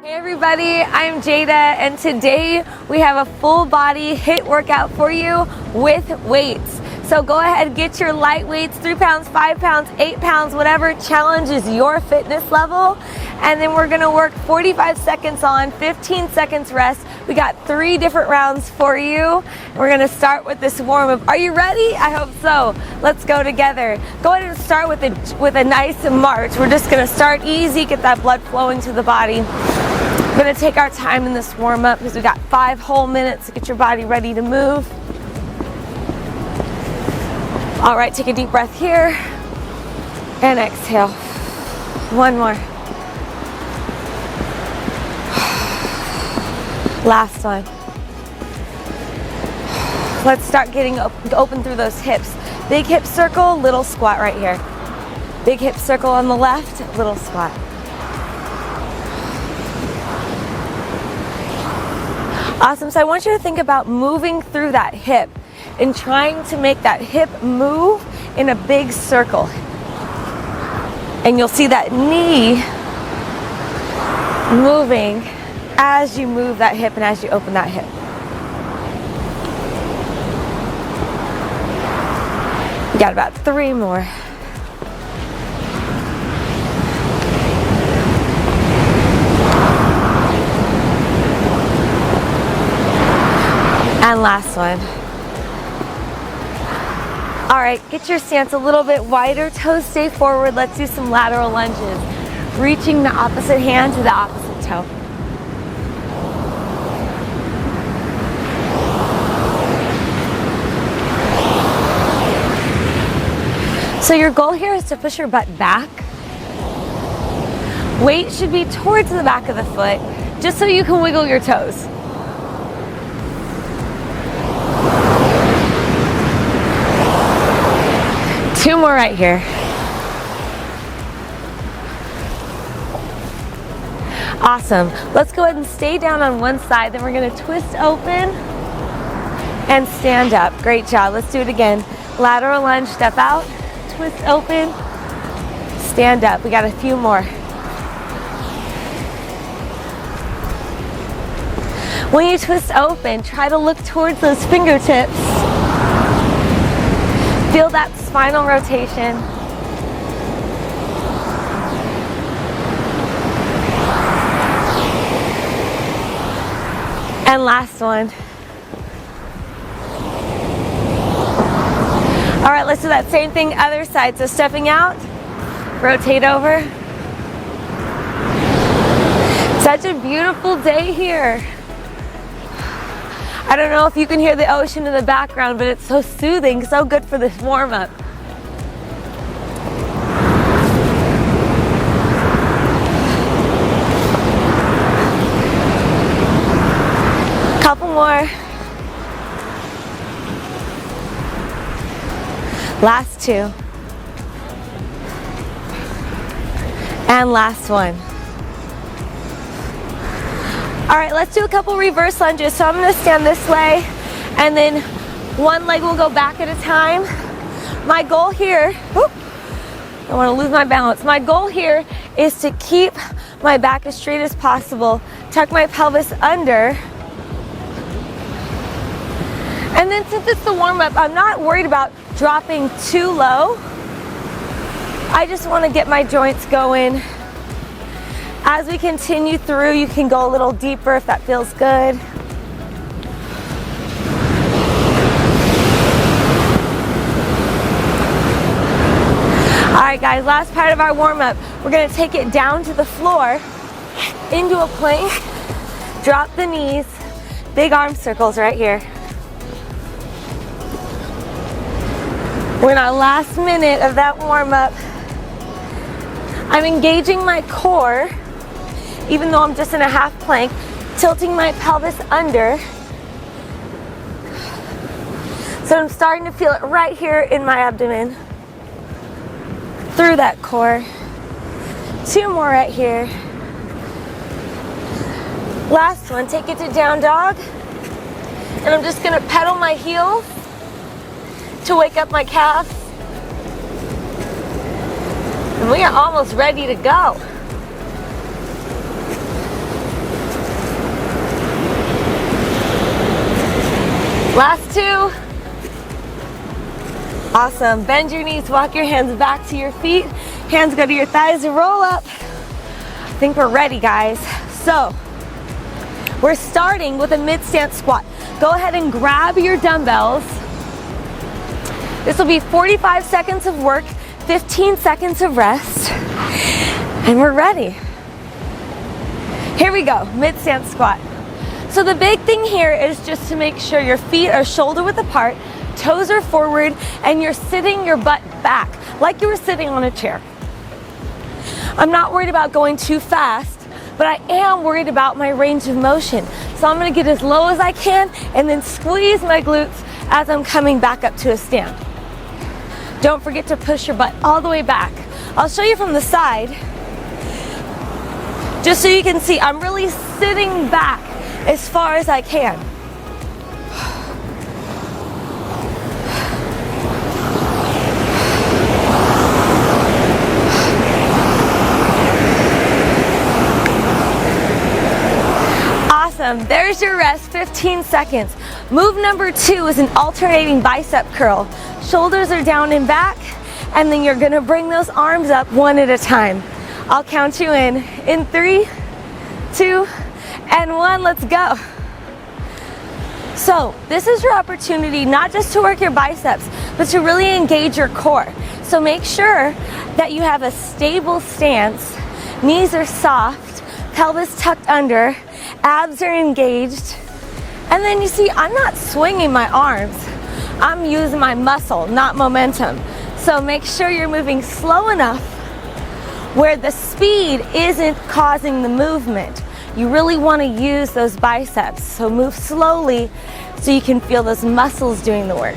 Hey everybody, I'm Jada and today we have a full body HIIT workout for you with weights. So go ahead, get your light weights, 3 pounds, 5 pounds, 8 pounds, whatever challenges your fitness level. And then we're gonna work 45 seconds on, 15 seconds rest. We got 3 different rounds for you. We're gonna start with this warm up. Are you ready? I hope so. Let's go together. Go ahead and start with a nice march. We're just gonna start easy, get that blood flowing to the body. We're gonna take our time in this warm up because we got 5 whole minutes to get your body ready to move. All right, take a deep breath here and exhale. One more. Last one. Let's start getting open through those hips. Big hip circle, little squat right here. Big hip circle on the left, little squat. Awesome, so I want you to think about moving through that hip and trying to make that hip move in a big circle. And you'll see that knee moving as you move that hip and as you open that hip. We got about 3 more. And last one. All right, get your stance a little bit wider, toes stay forward. Let's do some lateral lunges. Reaching the opposite hand to the opposite toe. So your goal here is to push your butt back. Weight should be towards the back of the foot, just so you can wiggle your toes. Two more right here. Awesome. Let's go ahead and stay down on one side, then we're going to twist open and stand up. Great job. Let's do it again. Lateral lunge, step out, twist open, stand up. We got a few more. When you twist open, try to look towards those fingertips. Feel that spinal rotation. And last one. All right, let's do that same thing other side. So stepping out, rotate over. Such a beautiful day here. I don't know if you can hear the ocean in the background, but it's so soothing, so good for this warm-up. Couple more. Last 2. And last one. All right, let's do a couple reverse lunges. So I'm gonna stand this way and then one leg will go back at a time. My goal here, I don't wanna lose my balance. My goal here is to keep my back as straight as possible, tuck my pelvis under. And then since it's the warm up, I'm not worried about dropping too low. I just wanna get my joints going. As we continue through, you can go a little deeper if that feels good. All right, guys, last part of our warm-up. We're gonna take it down to the floor, into a plank, drop the knees, big arm circles right here. We're in our last minute of that warm-up. I'm engaging my core, even though I'm just in a half plank, tilting my pelvis under. So I'm starting to feel it right here in my abdomen, through that core. 2 more right here. Last one, take it to down dog. And I'm just gonna pedal my heels to wake up my calves. And we are almost ready to go. Last two. Awesome. Bend your knees, walk your hands back to your feet. Hands go to your thighs, roll up. I think we're ready, guys. So, we're starting with a mid-stance squat. Go ahead and grab your dumbbells. This will be 45 seconds of work, 15 seconds of rest, and we're ready. Here we go, mid-stance squat. So the big thing here is just to make sure your feet are shoulder width apart, toes are forward, and you're sitting your butt back, like you were sitting on a chair. I'm not worried about going too fast, but I am worried about my range of motion. So I'm gonna get as low as I can and then squeeze my glutes as I'm coming back up to a stand. Don't forget to push your butt all the way back. I'll show you from the side, just so you can see I'm really sitting back as far as I can. Awesome, there's your rest, 15 seconds. Move number 2 is an alternating bicep curl. Shoulders are down and back, and then you're gonna bring those arms up one at a time. I'll count you in 3, 2, and 1, let's go. So this is your opportunity not just to work your biceps, but to really engage your core. So make sure that you have a stable stance, knees are soft, pelvis tucked under, abs are engaged, and then you see I'm not swinging my arms, I'm using my muscle, not momentum. So make sure you're moving slow enough where the speed isn't causing the movement. You really want to use those biceps, so move slowly so you can feel those muscles doing the work.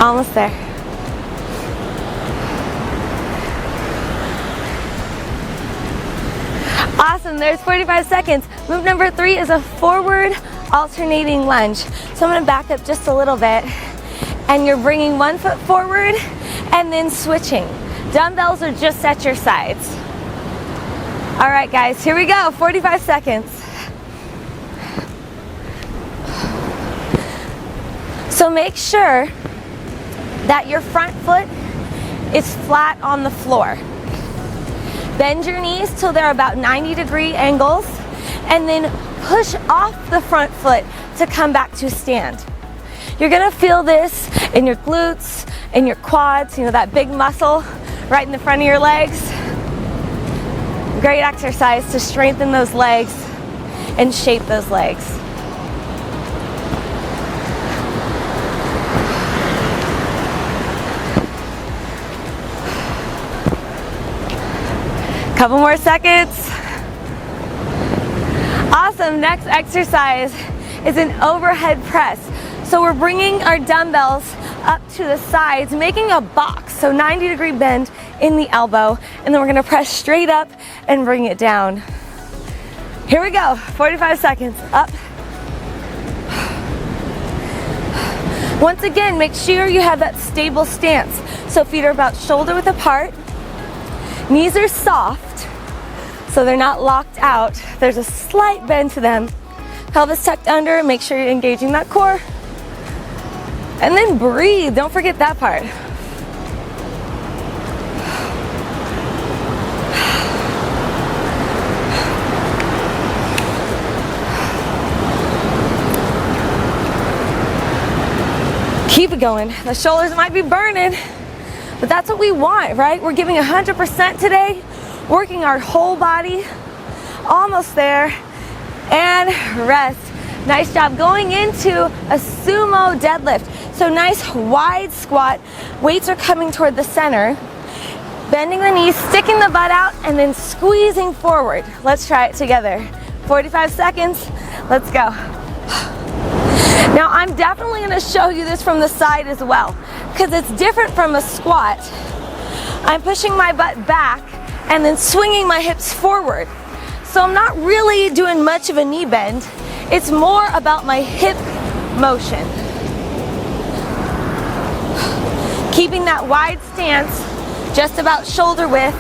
Almost there. Awesome, there's 45 seconds. Move number 3 is a forward alternating lunge. So I'm gonna back up just a little bit, and you're bringing one foot forward and then switching. Dumbbells are just at your sides. All right, guys, here we go, 45 seconds. So make sure that your front foot is flat on the floor. Bend your knees till they're about 90-degree angles, and then push off the front foot to come back to stand. You're gonna feel this in your glutes, in your quads, you know, that big muscle right in the front of your legs. Great exercise to strengthen those legs and shape those legs. Couple more seconds. Awesome, next exercise is an overhead press. So we're bringing our dumbbells up to the sides, making a box, so 90-degree bend in the elbow, and then we're gonna press straight up and bring it down. Here we go, 45 seconds, up. Once again, make sure you have that stable stance. So feet are about shoulder width apart, knees are soft, so they're not locked out. There's a slight bend to them. Pelvis tucked under, make sure you're engaging that core. And then breathe, don't forget that part. Keep it going. The shoulders might be burning, but that's what we want, right? We're giving 100% today, working our whole body. Almost there. And rest. Nice job. Going into a sumo deadlift. So nice wide squat. Weights are coming toward the center. Bending the knees, sticking the butt out, and then squeezing forward. Let's try it together. 45 seconds. Let's go. Now I'm definitely going to show you this from the side as well, because it's different from a squat. I'm pushing my butt back and then swinging my hips forward. So I'm not really doing much of a knee bend. It's more about my hip motion. Keeping that wide stance, just about shoulder width.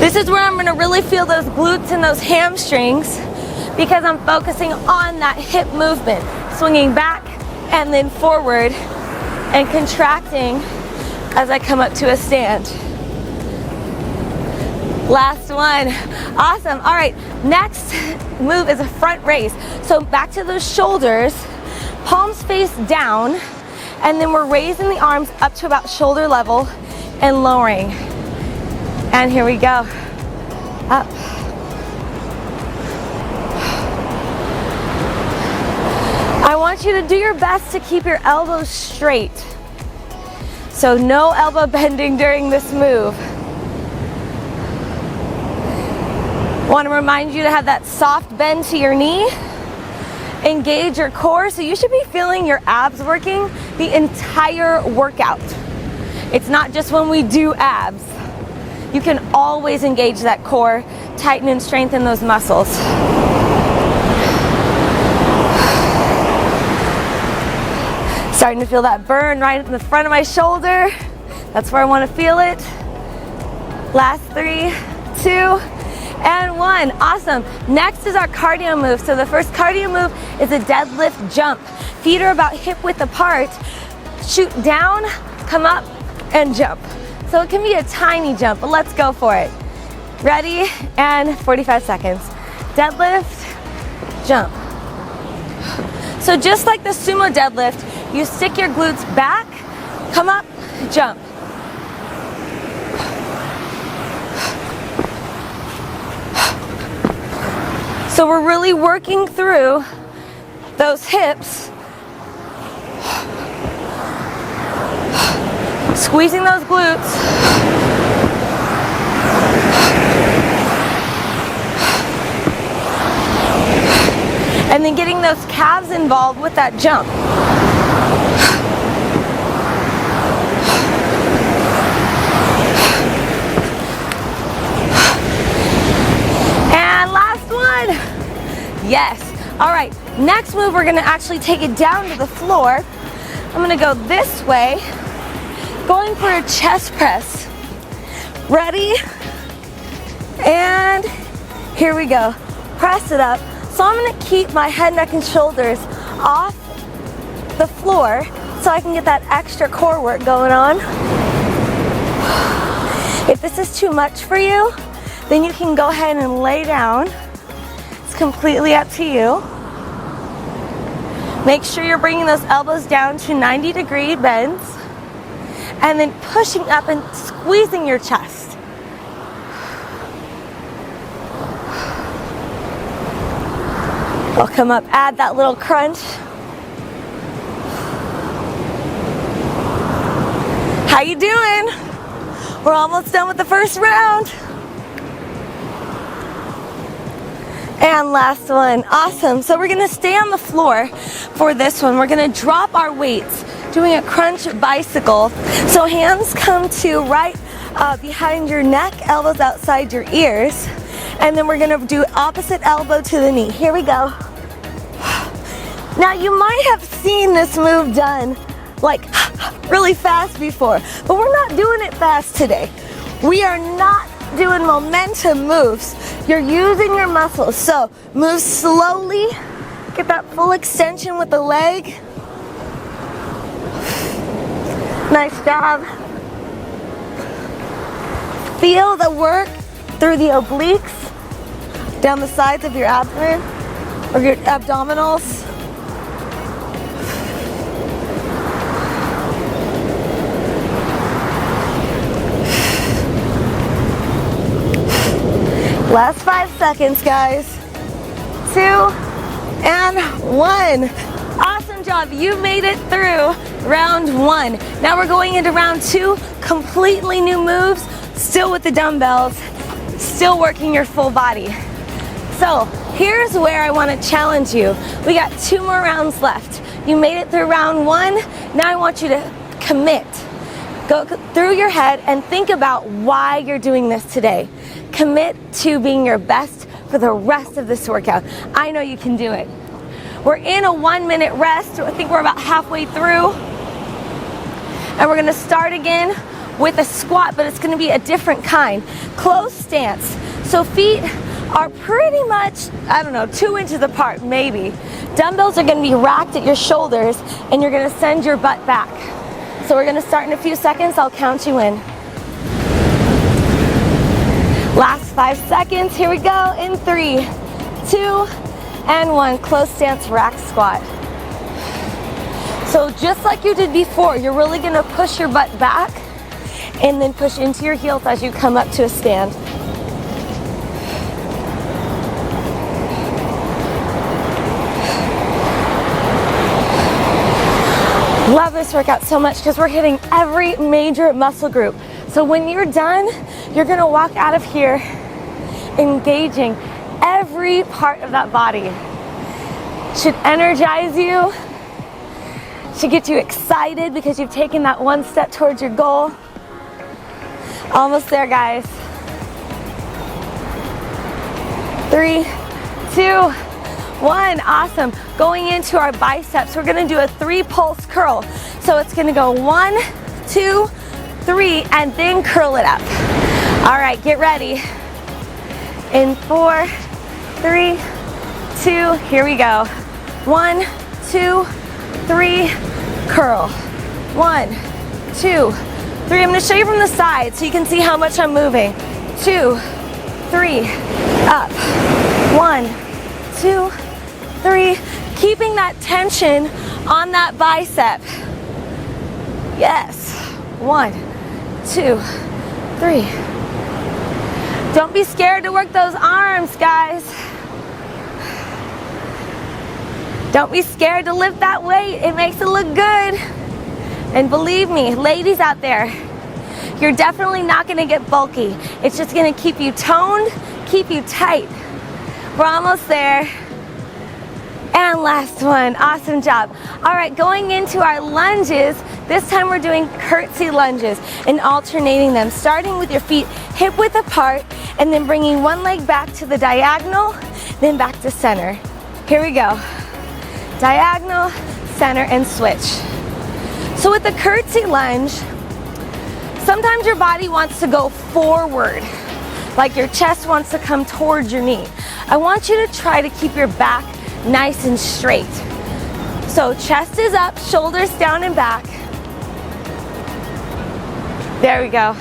This is where I'm gonna really feel those glutes and those hamstrings because I'm focusing on that hip movement, swinging back and then forward and contracting as I come up to a stand. Last one. Awesome. All right, next move is a front raise. So back to those shoulders, palms face down, and then we're raising the arms up to about shoulder level and lowering. And here we go. Up. I want you to do your best to keep your elbows straight. So no elbow bending during this move. Want to remind you to have that soft bend to your knee. Engage your core, so you should be feeling your abs working the entire workout. It's not just when we do abs. You can always engage that core, tighten and strengthen those muscles. Starting to feel that burn right in the front of my shoulder. That's where I want to feel it. Last 3, 2, and 1. Awesome. Next is our cardio move. So the first cardio move is a deadlift jump. Feet are about hip width apart. Shoot down, come up, and jump. So it can be a tiny jump, but let's go for it. Ready? And 45 seconds. Deadlift, jump. So just like the sumo deadlift, you stick your glutes back, come up, jump. So we're really working through those hips, squeezing those glutes. And then getting those calves involved with that jump. And last one. Yes. All right. Next move, we're going to actually take it down to the floor. I'm going to go this way, going for a chest press. Ready? And here we go. Press it up. So I'm going to keep my head, neck, and shoulders off the floor so I can get that extra core work going on. If this is too much for you, then you can go ahead and lay down. It's completely up to you. Make sure you're bringing those elbows down to 90-degree bends and then pushing up and squeezing your chest. I'll come up, add that little crunch. How you doing? We're almost done with the first round. And last one. Awesome. So we're going to stay on the floor for this one. We're going to drop our weights, doing a crunch bicycle. So hands come to right behind your neck, elbows outside your ears. And then we're going to do opposite elbow to the knee. Here we go. Now you might have seen this move done like really fast before, but we're not doing it fast today. We are not doing momentum moves. You're using your muscles. So move slowly, get that full extension with the leg. Nice job. Feel the work through the obliques, down the sides of your abdomen or your abdominals. Last 5 seconds, guys. 2 and 1. Awesome job. You made it through round 1. Now we're going into round 2. Completely new moves, still with the dumbbells, still working your full body. So here's where I want to challenge you. We got 2 more rounds left. You made it through round 1. Now I want you to commit. Go through your head and think about why you're doing this today. Commit to being your best for the rest of this workout. I know you can do it. We're in a 1-minute rest. I think we're about halfway through. And we're going to start again with a squat, but it's gonna be a different kind. Closed stance. So feet are pretty much, I don't know, 2 inches apart, maybe. Dumbbells are gonna be racked at your shoulders, and you're gonna send your butt back. So we're gonna start in a few seconds. I'll count you in. Last 5 seconds. Here we go. In 3, 2, and 1. Close stance, rack squat. So just like you did before, you're really gonna push your butt back and then push into your heels as you come up to a stand. Love this workout so much because we're hitting every major muscle group. So when you're done, you're gonna walk out of here engaging every part of that body. Should energize you, should get you excited because you've taken that one step towards your goal. Almost there, guys. 3, 2, 1. Awesome. Going into our biceps, we're gonna do a 3 pulse curl. So it's gonna go 1, 2, 3, and then curl it up. All right, get ready. In 4, 3, 2, here we go. 1, 2, 3, curl. 1, 2, 3. I'm gonna show you from the side so you can see how much I'm moving. 2, 3, up. 1, 2, 3. Keeping that tension on that bicep. Yes. 1, 2, 3. Don't be scared to work those arms, guys. Don't be scared to lift that weight. It makes it look good. And believe me, ladies out there, you're definitely not gonna get bulky. It's just gonna keep you toned, keep you tight. We're almost there. And last one, awesome job. All right, going into our lunges, this time we're doing curtsy lunges and alternating them, starting with your feet hip width apart and then bringing one leg back to the diagonal, then back to center. Here we go. Diagonal, center, and switch. So with the curtsy lunge, sometimes your body wants to go forward, like your chest wants to come towards your knee. I want you to try to keep your back nice and straight. So chest is up, shoulders down and back. There we go.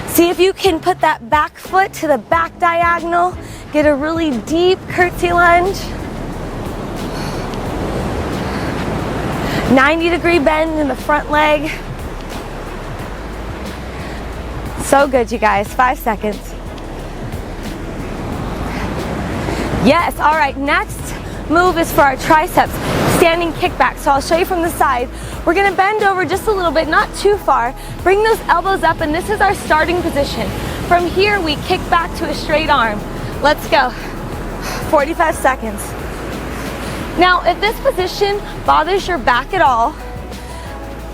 See if you can put that back foot to the back diagonal. Get a really deep curtsy lunge. 90-degree bend in the front leg. So good, you guys. 5 seconds. Yes, all right, next move is for our triceps, standing kickback. So I'll show you from the side. We're gonna bend over just a little bit, not too far. Bring those elbows up, and this is our starting position. From here, we kick back to a straight arm. Let's go. 45 seconds. Now, if this position bothers your back at all,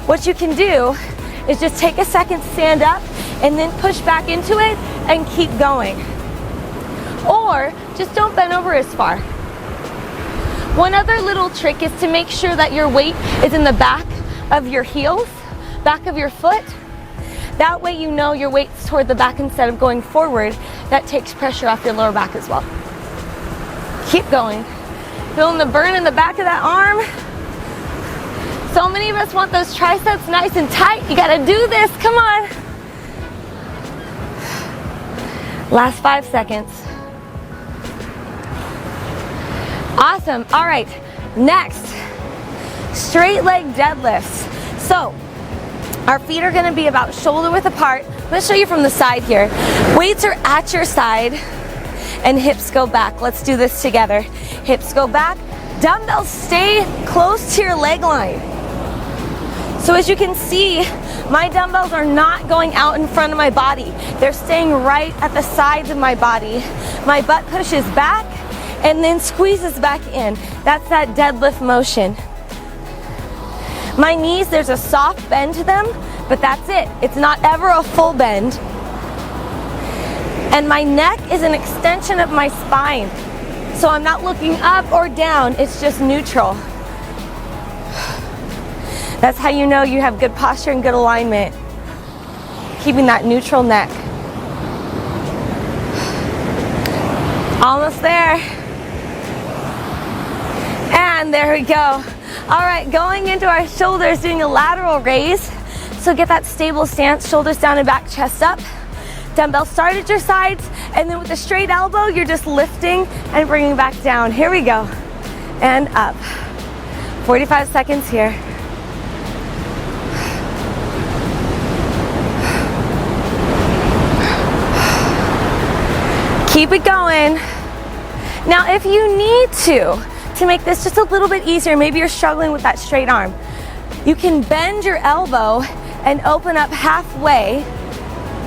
what you can do is just take a second, stand up, and then push back into it and keep going. Or just don't bend over as far. One other little trick is to make sure that your weight is in the back of your heels, back of your foot. That way you know your weight's toward the back instead of going forward. That takes pressure off your lower back as well. Keep going. Feeling the burn in the back of that arm. So many of us want those triceps nice and tight. You gotta do this, come on. Last 5 seconds. Awesome, all right, next, straight leg deadlifts. So, our feet are gonna be about shoulder width apart. I'm gonna show you from the side here. Weights are at your side and hips go back. Let's do this together. Hips go back, dumbbells stay close to your leg line. So as you can see, my dumbbells are not going out in front of my body. They're staying right at the sides of my body. My butt pushes back and then squeezes back in. That's that deadlift motion. My knees, there's a soft bend to them, but that's it. It's not ever a full bend. And my neck is an extension of my spine. So I'm not looking up or down, it's just neutral. That's how you know you have good posture and good alignment. Keeping that neutral neck. Almost there. And there we go. All right, going into our shoulders, doing a lateral raise. So get that stable stance, shoulders down and back, chest up. Dumbbell start at your sides, and then with a straight elbow, you're just lifting and bringing back down. Here we go. And up. 45 seconds here. Keep it going. Now, if you need to make this just a little bit easier, maybe you're struggling with that straight arm, you can bend your elbow and open up halfway.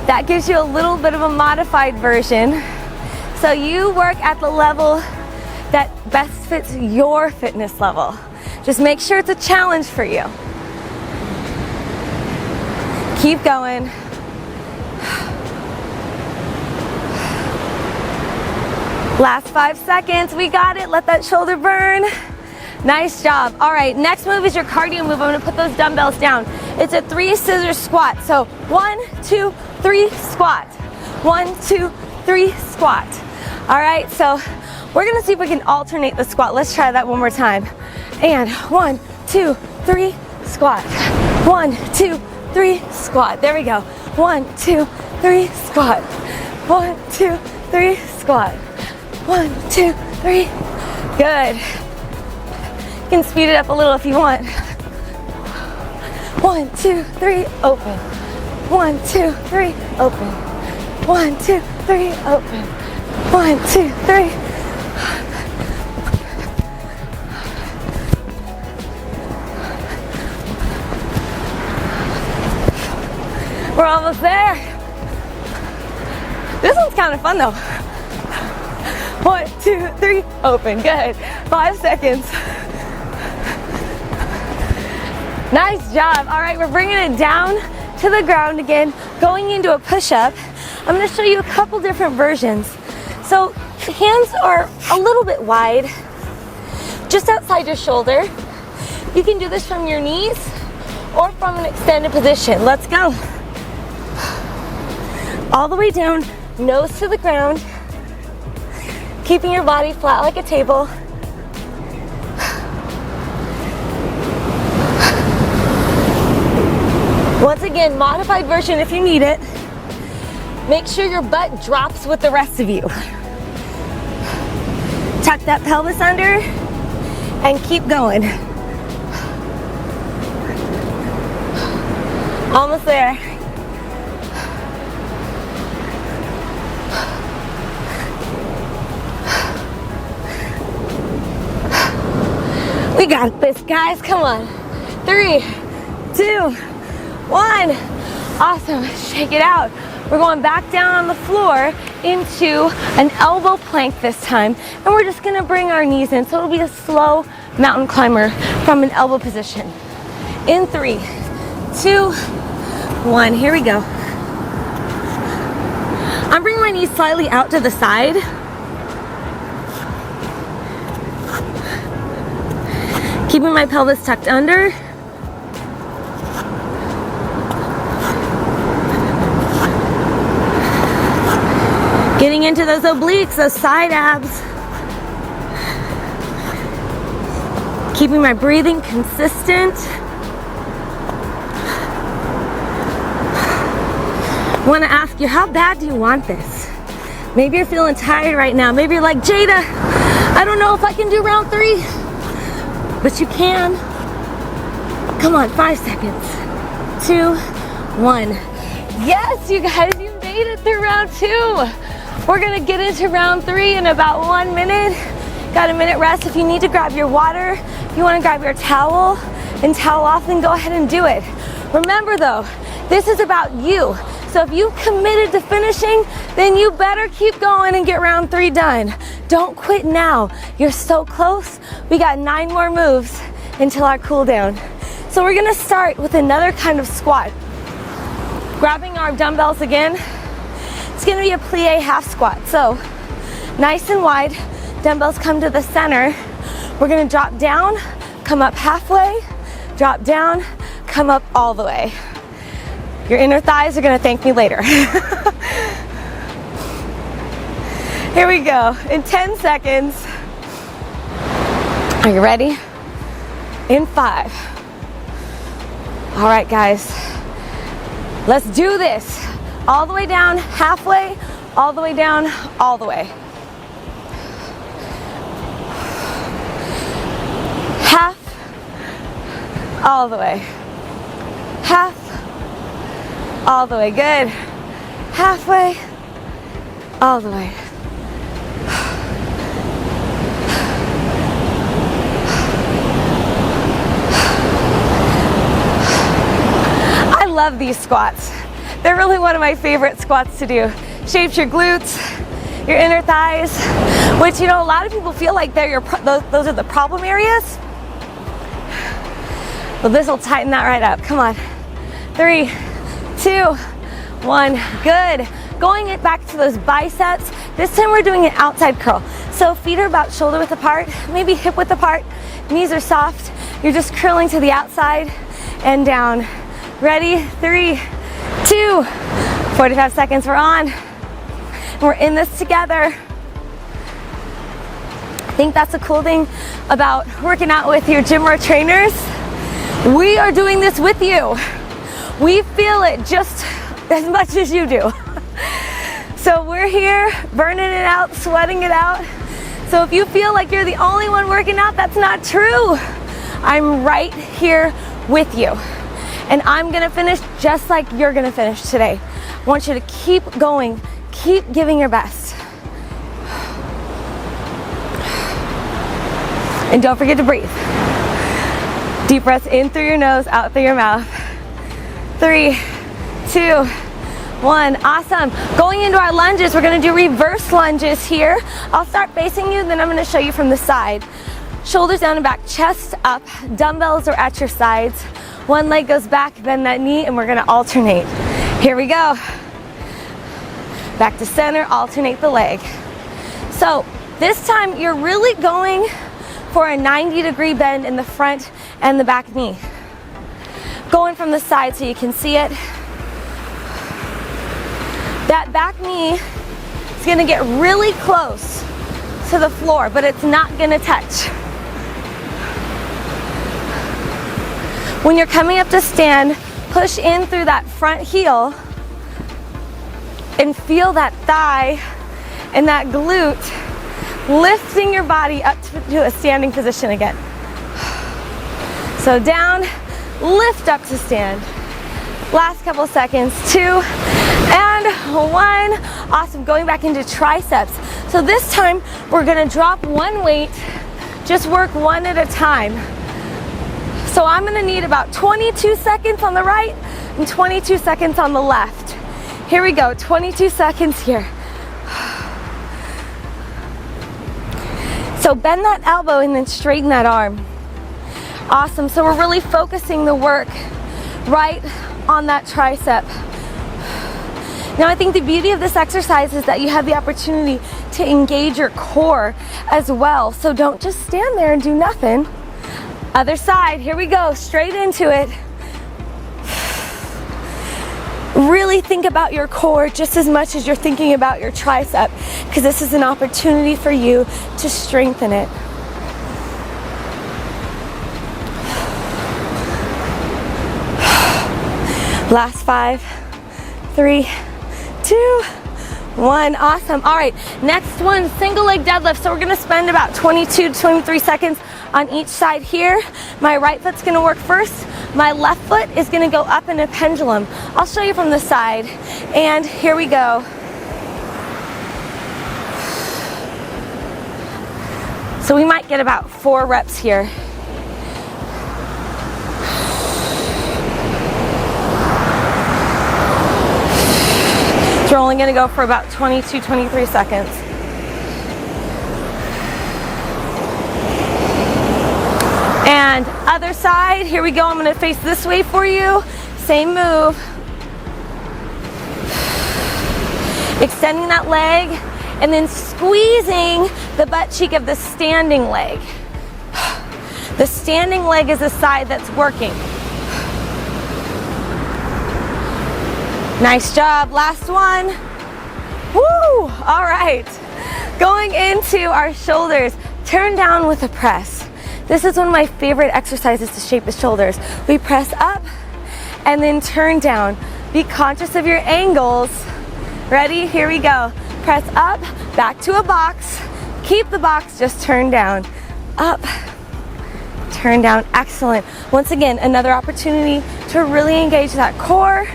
That gives you a little bit of a modified version. So you work at the level that best fits your fitness level. Just make sure it's a challenge for you. Keep going. Last 5 seconds, we got it. Let that shoulder burn. Nice job. All right, next move is your cardio move. I'm gonna put those dumbbells down. It's a 3 scissors squat. So 1, 2, 3, squat. 1, 2, 3, squat. All right, so we're gonna see if we can alternate the squat. Let's try that one more time. And 1, 2, 3, squat. 1, 2, 3, squat. There we go. 1, 2, 3, squat. 1, 2, 3, squat. 1, 2, 3. Good. You can speed it up a little if you want. 1, 2, 3, open. 1, 2, 3, open. 1, 2, 3, open. 1, 2, 3. We're almost there. This one's kind of fun though. 1, 2, 3, open. Good. 5 seconds. Nice job. All right, we're bringing it down to the ground again, going into a push-up. I'm going to show you a couple different versions. So hands are a little bit wide, just outside your shoulder. You can do this from your knees or from an extended position. Let's go. All the way down, nose to the ground, keeping your body flat like a table. Once again, modified version if you need it. Make sure your butt drops with the rest of you. Tuck that pelvis under and keep going. Almost there. We got this, guys. Come on. 3, 2, 1. Awesome. Shake it out. We're going back down on the floor into an elbow plank this time. And we're just going to bring our knees in. So it'll be a slow mountain climber from an elbow position. In 3, 2, 1. Here we go. I'm bringing my knees slightly out to the side. Keeping my pelvis tucked under. Getting into those obliques, those side abs. Keeping my breathing consistent. I want to ask you, how bad do you want this? Maybe you're feeling tired right now. Maybe you're like, Jada, I don't know if I can do round 3. But you can. Come on, 5 seconds. 2, 1. Yes, you guys, you made it through round 2. We're gonna get into round 3 in about 1 minute. Got a minute rest. If you need to grab your water, if you wanna grab your towel and towel off, then go ahead and do it. Remember though, this is about you. So if you committed to finishing, then you better keep going and get round 3 done. Don't quit now. You're so close. We got 9 more moves until our cool down. So we're gonna start with another kind of squat. Grabbing our dumbbells again. It's gonna be a plie half squat. So nice and wide, dumbbells come to the center. We're gonna drop down, come up halfway, drop down, come up all the way. Your inner thighs are gonna thank me later. Here we go, in 10 seconds. Are you ready? In 5. All right, guys, let's do this. All the way down, halfway, all the way down, all the way. Half, all the way. Half, all the way. Good. Halfway, all the way. I love these squats. They're really one of my favorite squats to do. Shapes your glutes, your inner thighs, which, you know, a lot of people feel like they're those are the problem areas. Well, this will tighten that right up. Come on. 3, 2, 1. Good. Going it back to those biceps. This time we're doing an outside curl. So feet are about shoulder width apart, maybe hip width apart. Knees are soft. You're just curling to the outside and down. Ready? 3, 2, 45 seconds. We're on. We're in this together. I think that's the cool thing about working out with your GymRa trainers. We are doing this with you. We feel it just as much as you do. So we're here burning it out, sweating it out. So if you feel like you're the only one working out, that's not true. I'm right here with you. And I'm gonna finish just like you're gonna finish today. I want you to keep going, keep giving your best. And don't forget to breathe. Deep breaths in through your nose, out through your mouth. 3, 2, 1. Awesome. Going into our lunges, we're going to do reverse lunges here. I'll start facing you, then I'm going to show you from the side. Shoulders down and back, chest up. Dumbbells are at your sides. One leg goes back, bend that knee, and we're going to alternate. Here we go. Back to center, alternate the leg. So this time you're really going for a 90-degree bend in the front and the back knee. Going from the side so you can see it. That back knee is gonna get really close to the floor, but it's not gonna touch. When you're coming up to stand, push in through that front heel and feel that thigh and that glute lifting your body up to a standing position again. So down, lift up to stand. Last couple seconds, 2 and 1. Awesome, going back into triceps. So this time we're gonna drop one weight, just work one at a time. So I'm gonna need about 22 seconds on the right and 22 seconds on the left. Here we go, 22 seconds here. So bend that elbow and then straighten that arm. Awesome, so we're really focusing the work right on that tricep. Now I think the beauty of this exercise is that you have the opportunity to engage your core as well. So don't just stand there and do nothing. Other side, here we go, straight into it. Really think about your core just as much as you're thinking about your tricep, because this is an opportunity for you to strengthen it. Last 5, 3, 2, 1. Awesome. All right, next one, single leg deadlift. So we're gonna spend about 22 to 23 seconds on each side here. My right foot's gonna work first. My left foot is gonna go up in a pendulum. I'll show you from the side. And here we go. So we might get about 4 reps here. So we're only gonna go for about 22, 23 seconds. And other side, here we go. I'm gonna face this way for you. Same move. Extending that leg and then squeezing the butt cheek of the standing leg. The standing leg is the side that's working. Nice job, last one. Woo, all right. Going into our shoulders, turn down with a press. This is one of my favorite exercises to shape the shoulders. We press up and then turn down. Be conscious of your angles. Ready? Here we go. Press up, back to a box. Keep the box, just turn down. Up, turn down, excellent. Once again, another opportunity to really engage that core.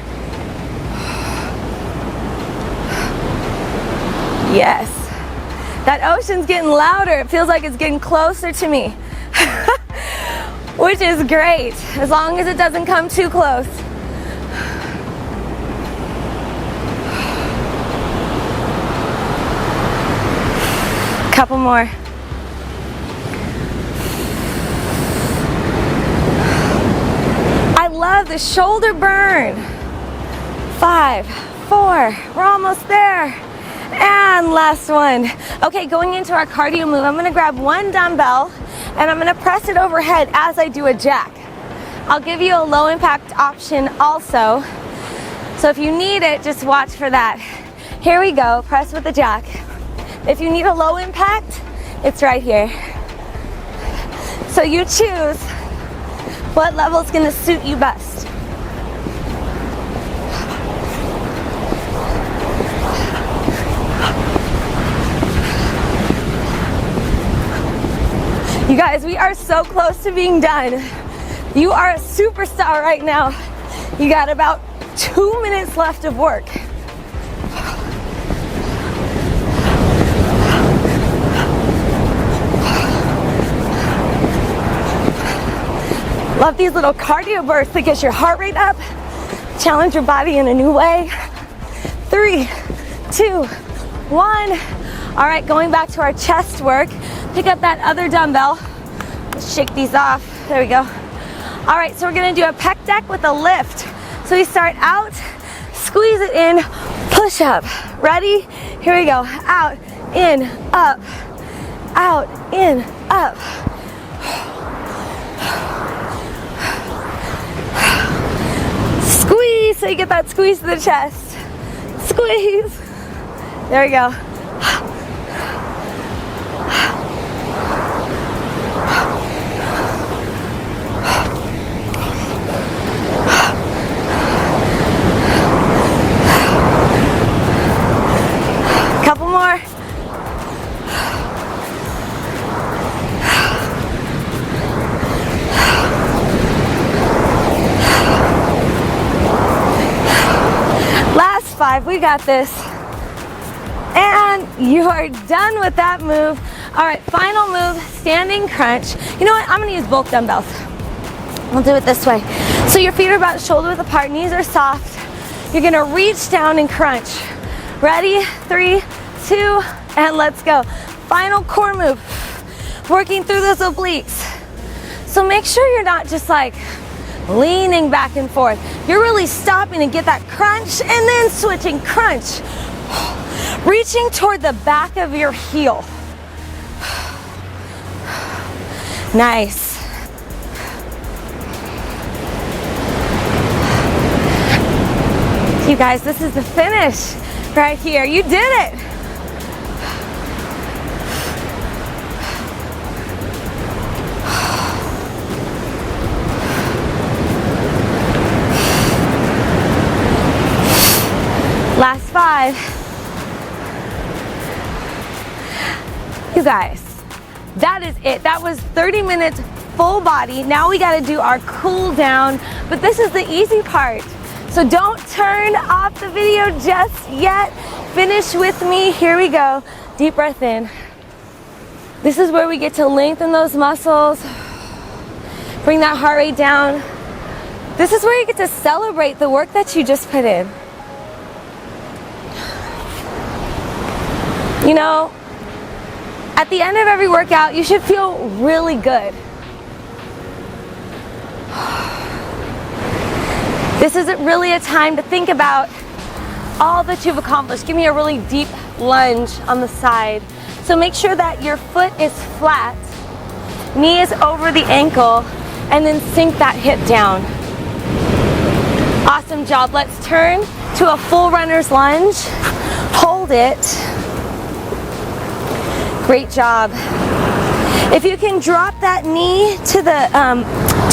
Yes. That ocean's getting louder. It feels like it's getting closer to me, which is great, as long as it doesn't come too close. Couple more. I love the shoulder burn. 5, 4, we're almost there. And last one. Okay, going into our cardio move, I'm gonna grab one dumbbell and I'm gonna press it overhead as I do a jack. I'll give you a low impact option also. So if you need it, just watch for that. Here we go, press with the jack. If you need a low impact, it's right here. So you choose what level is gonna suit you best. You guys, we are so close to being done. You are a superstar right now. You got about 2 minutes left of work. Love these little cardio bursts that get your heart rate up, challenge your body in a new way. 3, 2, 1. All right, going back to our chest work. Pick up that other dumbbell. Let's shake these off. There we go. All right, so we're gonna do a pec deck with a lift. So we start out, squeeze it in, push up. Ready? Here we go. Out, in, up. Out, in, up. Squeeze, so you get that squeeze to the chest. Squeeze. There we go. Couple more. Last 5, we got this. And you are done with that move. All right, final move, standing crunch. You know what, I'm gonna use both dumbbells. We'll do it this way. So your feet are about shoulder width apart, knees are soft. You're gonna reach down and crunch. Ready? 3, 2, and let's go. Final core move, working through those obliques. So make sure you're not just like leaning back and forth. You're really stopping to get that crunch and then switching crunch. Reaching toward the back of your heel. Nice. You guys, this is the finish right here. You did it. Last 5. You guys, that is it. That was 30 minutes full body. Now we got to do our cool down, but this is the easy part. So don't turn off the video just yet. Finish with me. Here we go. Deep breath in. This is where we get to lengthen those muscles. Bring that heart rate down. This is where you get to celebrate the work that you just put in. You know, at the end of every workout, you should feel really good. This isn't really a time to think about all that you've accomplished. Give me a really deep lunge on the side. So make sure that your foot is flat knees over the ankle, and then sink that hip down. Awesome job. Let's turn to a full runner's lunge. Hold it. Great job. If you can drop that knee to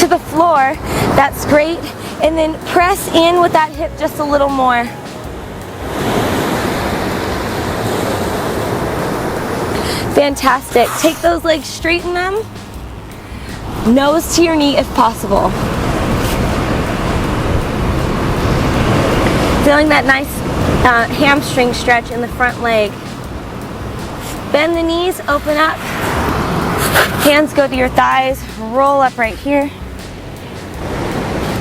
the floor, that's great. And then press in with that hip just a little more. Fantastic. Take those legs, straighten them. Nose to your knee if possible. Feeling that nice hamstring stretch in the front leg. Bend the knees, open up. Hands go to your thighs, roll up right here.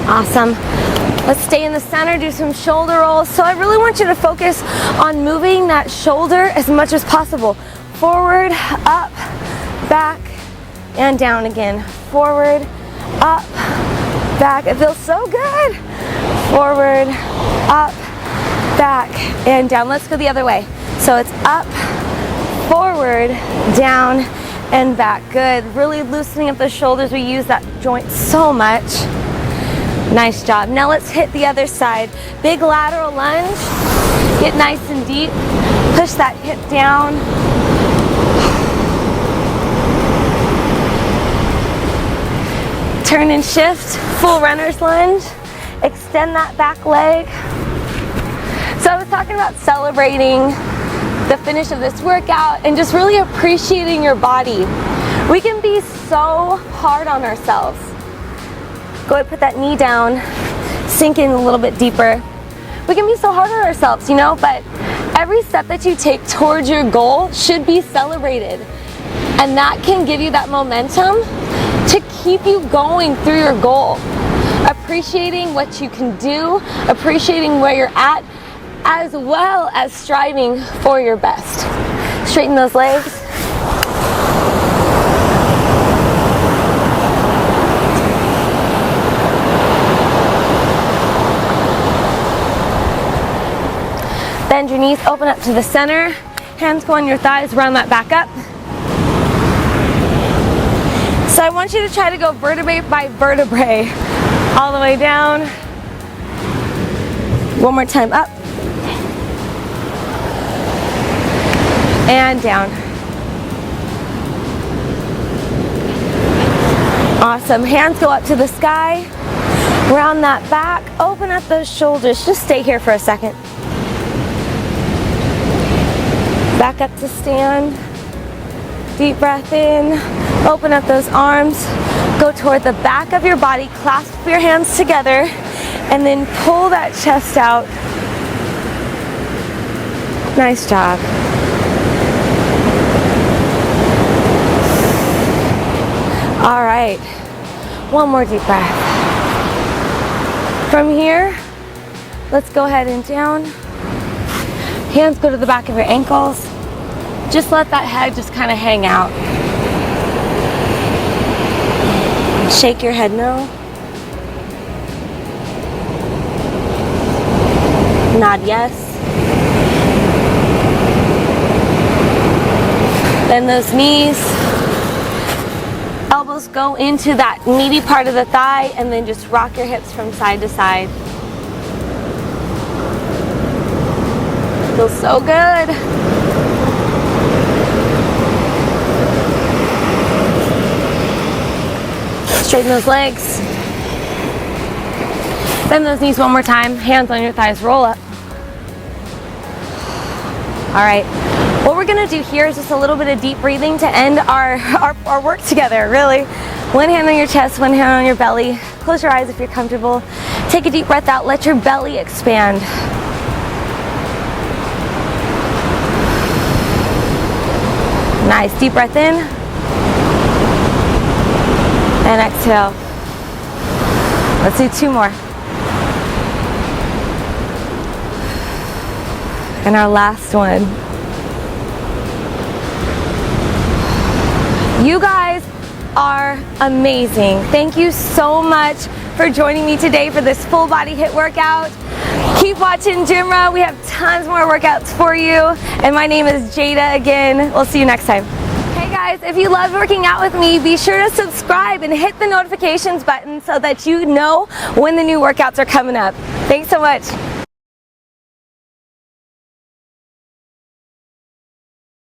Awesome. Let's stay in the center, do some shoulder rolls. So I really want you to focus on moving that shoulder as much as possible. Forward, up, back, and down again. Forward, up, back. It feels so good. Forward, up, back, and down. Let's go the other way. So it's up, forward, down, and back. Good. Really loosening up the shoulders. We use that joint so much. Nice job. Now let's hit the other side. Big lateral lunge. Get nice and deep. Push that hip down. Turn and shift. Full runner's lunge. Extend that back leg. So I was talking about celebrating the finish of this workout and just really appreciating your body. We can be so hard on ourselves. Go ahead, put that knee down, sink in a little bit deeper. We can be so hard on ourselves, you know, but every step that you take towards your goal should be celebrated. And that can give you that momentum to keep you going through your goal. Appreciating what you can do, appreciating where you're at, as well as striving for your best. Straighten those legs. Bend your knees, open up to the center. Hands go on your thighs, round that back up. So I want you to try to go vertebrae by vertebrae. All the way down. One more time, up. And down. Awesome. Hands go up to the sky. Round that back. Open up those shoulders. Just stay here for a second. Back up to stand. Deep breath in. Open up those arms. Go toward the back of your body. Clasp your hands together. And then pull that chest out. Nice job. All right, one more deep breath. From here, let's go ahead and down. Hands go to the back of your ankles. Just let that head just kind of hang out. Shake your head no. Nod yes. Bend those knees. Elbows go into that meaty part of the thigh and then just rock your hips from side to side. Feels so good. Straighten those legs. Bend those knees one more time. Hands on your thighs, roll up. All right. What we're gonna do here is just a little bit of deep breathing to end our work together, really. One hand on your chest, one hand on your belly. Close your eyes if you're comfortable. Take a deep breath out, let your belly expand. Nice, deep breath in. And exhale. Let's do two more. And our last one. You guys are amazing. Thank you so much for joining me today for this full body HIIT workout. Keep watching GymRa. We have tons more workouts for you. And my name is Jada again. We'll see you next time. Hey guys. guys, if you love working out with me, be sure to subscribe and hit the notifications button so that you know when the new workouts are coming up. Thanks so much.